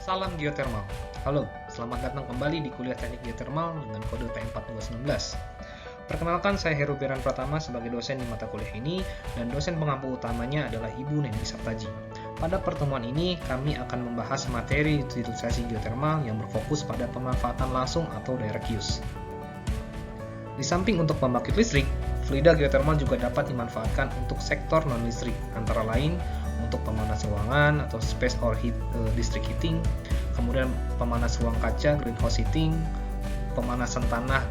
Salam geothermal. Halo, selamat datang kembali di kuliah teknik geothermal dengan kode PM419. Perkenalkan, saya Heru Beran Pratama sebagai dosen di mata kuliah ini, dan dosen pengampu utamanya adalah Ibu Neni Saptaji. Pada pertemuan ini, kami akan membahas materi utilisasi geothermal yang berfokus pada pemanfaatan langsung atau direct use. Di samping untuk pembangkit listrik, fluida geothermal juga dapat dimanfaatkan untuk sektor non-listrik, antara lain untuk pemanas ruangan atau space or district heating, kemudian pemanas ruang kaca greenhouse heating, pemanasan tanah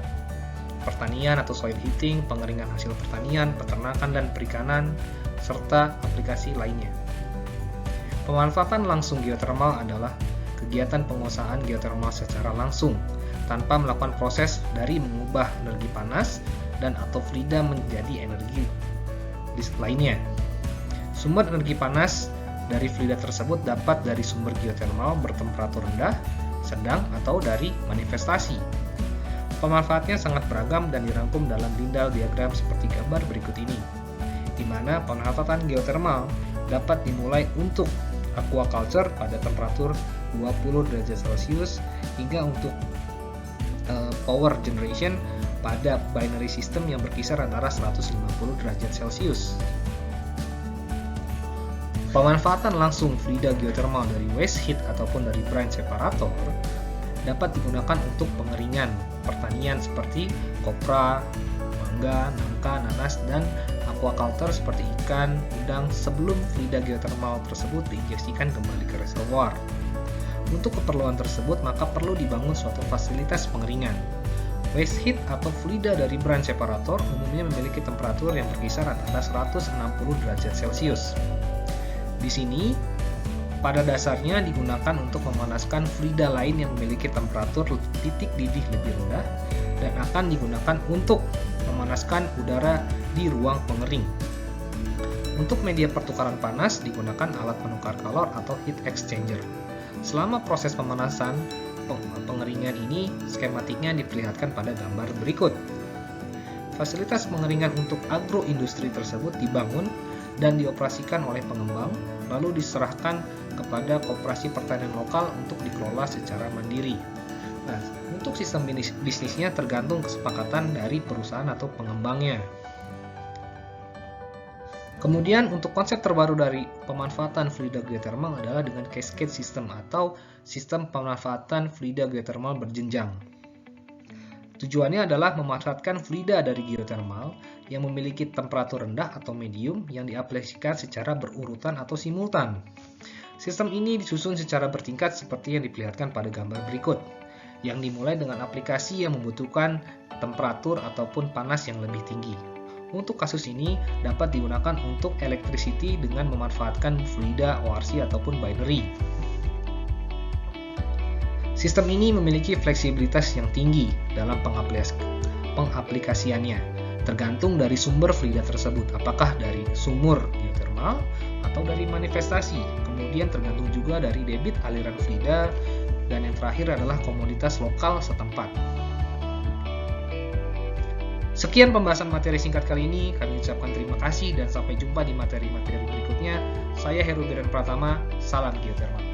pertanian atau soil heating, pengeringan hasil pertanian, peternakan dan perikanan, serta aplikasi lainnya. Pemanfaatan langsung geothermal adalah kegiatan penguasaan geothermal secara langsung tanpa melakukan proses dari mengubah energi panas dan atau fluida menjadi energi lainnya. Sumber energi panas dari fluida tersebut dapat dari sumber geothermal bertemperatur rendah, sedang, atau dari manifestasi. Pemanfaatnya sangat beragam dan dirangkum dalam dindal diagram seperti gambar berikut ini, di mana pemanfaatan geothermal dapat dimulai untuk aquaculture pada temperatur 20 derajat Celcius hingga untuk power generation pada binary system yang berkisar antara 150 derajat Celcius. Pemanfaatan langsung fluida geothermal dari waste heat ataupun dari brine separator dapat digunakan untuk pengeringan pertanian seperti kopra, mangga, nangka, nanas, dan aquaculture seperti ikan, udang sebelum fluida geothermal tersebut diinjeksikan kembali ke reservoir. Untuk keperluan tersebut maka perlu dibangun suatu fasilitas pengeringan. Waste heat atau fluida dari brine separator umumnya memiliki temperatur yang berkisar antara 160 derajat Celcius. Di sini, pada dasarnya digunakan untuk memanaskan fluida lain yang memiliki temperatur titik didih lebih rendah dan akan digunakan untuk memanaskan udara di ruang pengering. Untuk media pertukaran panas digunakan alat penukar kalor atau heat exchanger. Selama proses pemanasan pengeringan ini, skematiknya diperlihatkan pada gambar berikut. Fasilitas pengeringan untuk agroindustri tersebut dibangun dan dioperasikan oleh pengembang, lalu diserahkan kepada koperasi pertanian lokal untuk dikelola secara mandiri. Nah, untuk sistem bisnisnya tergantung kesepakatan dari perusahaan atau pengembangnya. Kemudian untuk konsep terbaru dari pemanfaatan fluida geothermal adalah dengan cascade system atau sistem pemanfaatan fluida geothermal berjenjang. Tujuannya adalah memanfaatkan fluida dari geothermal yang memiliki temperatur rendah atau medium yang diaplikasikan secara berurutan atau simultan. Sistem ini disusun secara bertingkat seperti yang diperlihatkan pada gambar berikut, yang dimulai dengan aplikasi yang membutuhkan temperatur ataupun panas yang lebih tinggi. Untuk kasus ini dapat digunakan untuk electricity dengan memanfaatkan fluida ORC ataupun binary. Sistem ini memiliki fleksibilitas yang tinggi dalam pengaplikasiannya, tergantung dari sumber fluida tersebut, apakah dari sumur geothermal atau dari manifestasi. Kemudian tergantung juga dari debit aliran fluida, dan yang terakhir adalah komoditas lokal setempat. Sekian pembahasan materi singkat kali ini, kami ucapkan terima kasih dan sampai jumpa di materi-materi berikutnya. Saya Heru Beran Pratama, salam geothermal.